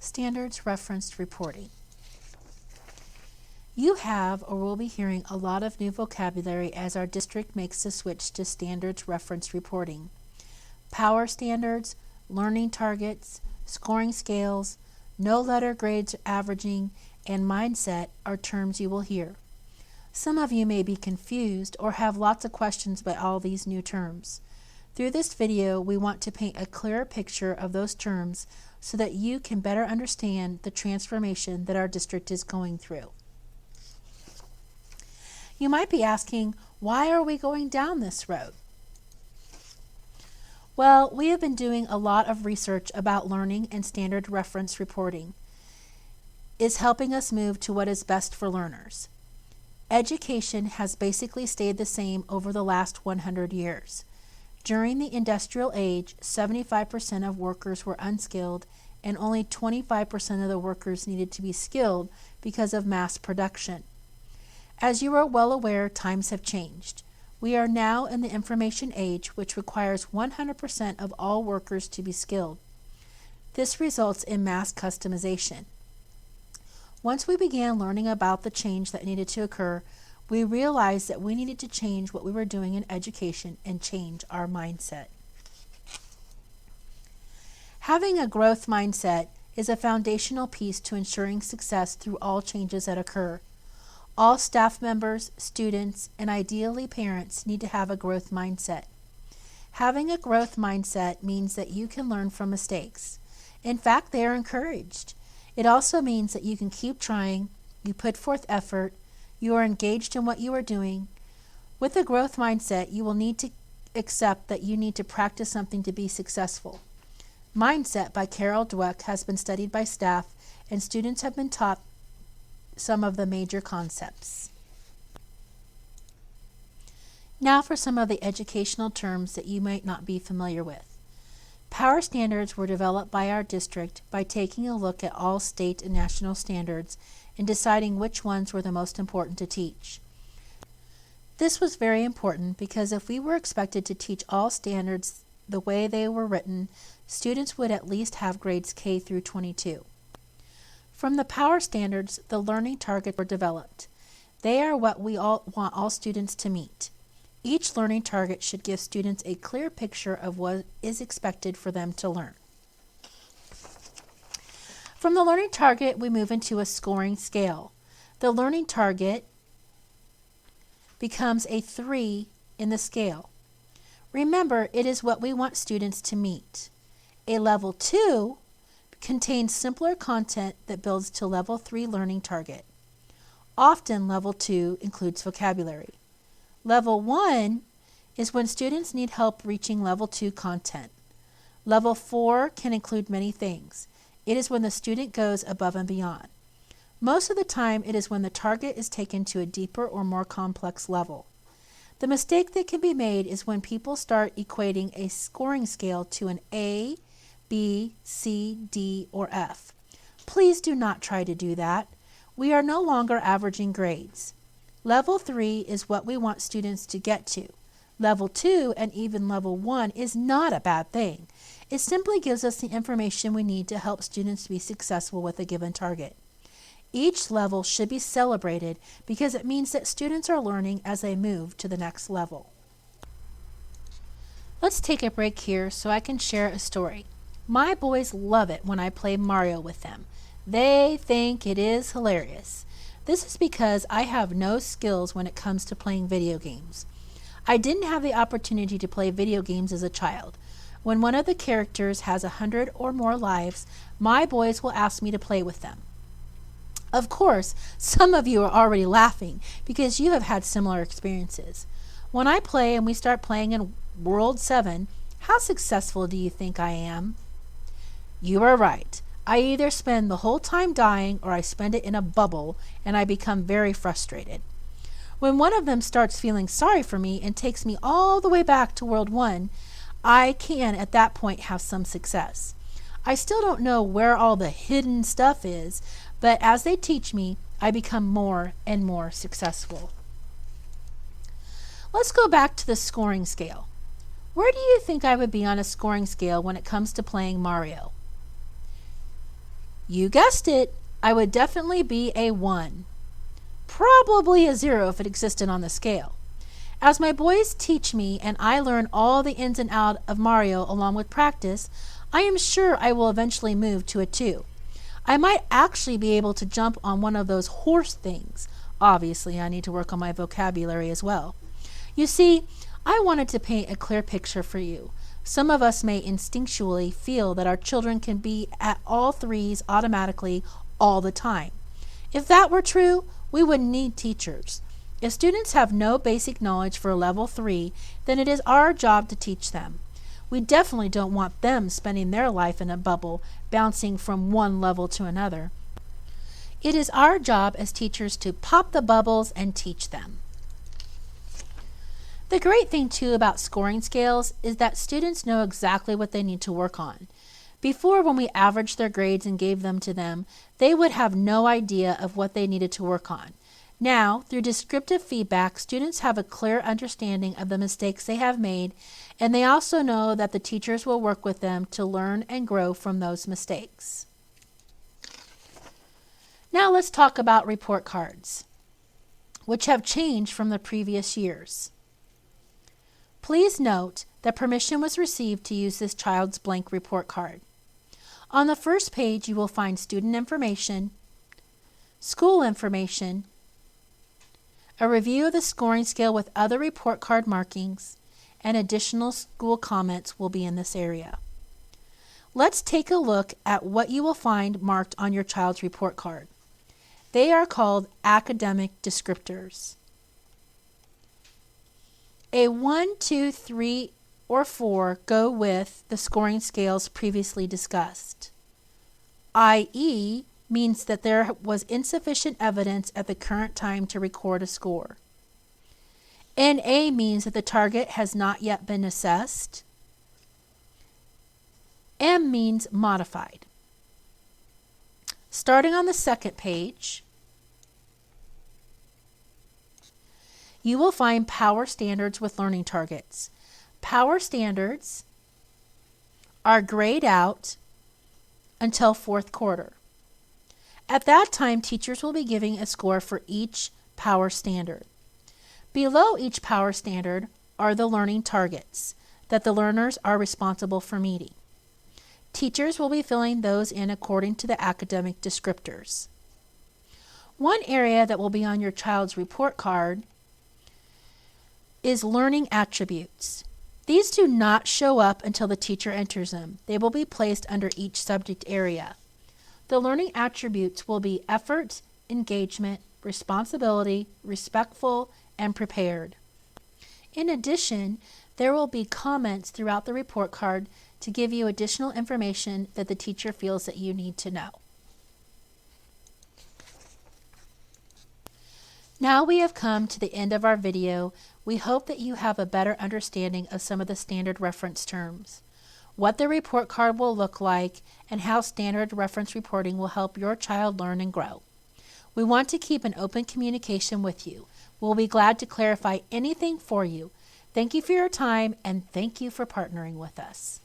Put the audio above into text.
Standards referenced reporting. You have or will be hearing a lot of new vocabulary as our district makes the switch to standards referenced reporting. Power standards, learning targets, scoring scales, no letter grades averaging, and mindset are terms you will hear. Some of you may be confused or have lots of questions about all these new terms. Through this video, we want to paint a clearer picture of those terms so that you can better understand the transformation that our district is going through. You might be asking, why are we going down this road? Well, we have been doing a lot of research about learning, and standard reference reporting is helping us move to what is best for learners. Education has basically stayed the same over the last 100 years. During the industrial age, 75% of workers were unskilled, and only 25% of the workers needed to be skilled because of mass production. As you are well aware, times have changed. We are now in the information age, which requires 100% of all workers to be skilled. This results in mass customization. Once we began learning about the change that needed to occur, we realized that we needed to change what we were doing in education and change our mindset. Having a growth mindset is a foundational piece to ensuring success through all changes that occur. All staff members, students, and ideally parents need to have a growth mindset. Having a growth mindset means that you can learn from mistakes. In fact, they are encouraged. It also means that you can keep trying, you put forth effort, you are engaged in what you are doing. With a growth mindset, you will need to accept that you need to practice something to be successful. Mindset by Carol Dweck has been studied by staff, and students have been taught some of the major concepts. Now for some of the educational terms that you might not be familiar with. Power standards were developed by our district by taking a look at all state and national standards and deciding which ones were the most important to teach. This was very important because if we were expected to teach all standards the way they were written, students would at least have grades K through 22. From the power standards, the learning targets were developed. They are what we all want all students to meet. Each learning target should give students a clear picture of what is expected for them to learn. From the learning target, we move into a scoring scale. The learning target becomes a 3 in the scale. Remember, it is what we want students to meet. A level 2 contains simpler content that builds to level 3 learning target. Often level 2 includes vocabulary. Level 1 is when students need help reaching level 2 content. Level 4 can include many things. It is when the student goes above and beyond. Most of the time, it is when the target is taken to a deeper or more complex level. The mistake that can be made is when people start equating a scoring scale to an A, B, C, D, or F. Please do not try to do that. We are no longer averaging grades. Level 3 is what we want students to get to. Level 2 and even level 1 is not a bad thing. It simply gives us the information we need to help students be successful with a given target. Each level should be celebrated because it means that students are learning as they move to the next level. Let's take a break here so I can share a story. My boys love it when I play Mario with them. They think it is hilarious. This is because I have no skills when it comes to playing video games. I didn't have the opportunity to play video games as a child. When one of the characters has 100 or more lives, my boys will ask me to play with them. Of course, some of you are already laughing because you have had similar experiences. When I play and we start playing in World 7, how successful do you think I am? You are right. I either spend the whole time dying or I spend it in a bubble and I become very frustrated. When one of them starts feeling sorry for me and takes me all the way back to World 1, I can at that point have some success. I still don't know where all the hidden stuff is, but as they teach me, I become more and more successful. Let's go back to the scoring scale. Where do you think I would be on a scoring scale when it comes to playing Mario? You guessed it, I would definitely be a 1. Probably a 0 if it existed on the scale. As my boys teach me and I learn all the ins and outs of Mario along with practice, I am sure I will eventually move to a 2. I might actually be able to jump on one of those horse things. Obviously, I need to work on my vocabulary as well. You see, I wanted to paint a clear picture for you. Some of us may instinctually feel that our children can be at all 3s automatically all the time. If that were true, we wouldn't need teachers. If students have no basic knowledge for level 3, then it is our job to teach them. We definitely don't want them spending their life in a bubble, bouncing from one level to another. It is our job as teachers to pop the bubbles and teach them. The great thing too about scoring scales is that students know exactly what they need to work on. Before, when we averaged their grades and gave them to them, they would have no idea of what they needed to work on. Now, through descriptive feedback, students have a clear understanding of the mistakes they have made, and they also know that the teachers will work with them to learn and grow from those mistakes. Now let's talk about report cards, which have changed from the previous years. Please note that permission was received to use this child's blank report card. On the first page, you will find student information, school information, a review of the scoring scale with other report card markings, and additional school comments will be in this area. Let's take a look at what you will find marked on your child's report card. They are called academic descriptors. A 1, 2, 3, or 4 go with the scoring scales previously discussed. i.e. means that there was insufficient evidence at the current time to record a score. NA means that the target has not yet been assessed. M means modified. Starting on the second page, you will find power standards with learning targets. Power standards are grayed out until 4th quarter. At that time, teachers will be giving a score for each power standard. Below each power standard are the learning targets that the learners are responsible for meeting. Teachers will be filling those in according to the academic descriptors. One area that will be on your child's report card is learning attributes. These do not show up until the teacher enters them. They will be placed under each subject area. The learning attributes will be effort, engagement, responsibility, respectful, and prepared. In addition, there will be comments throughout the report card to give you additional information that the teacher feels that you need to know. Now we have come to the end of our video. We hope that you have a better understanding of some of the standard reference terms, what the report card will look like, and how standard reference reporting will help your child learn and grow. We want to keep an open communication with you. We'll be glad to clarify anything for you. Thank you for your time, and thank you for partnering with us.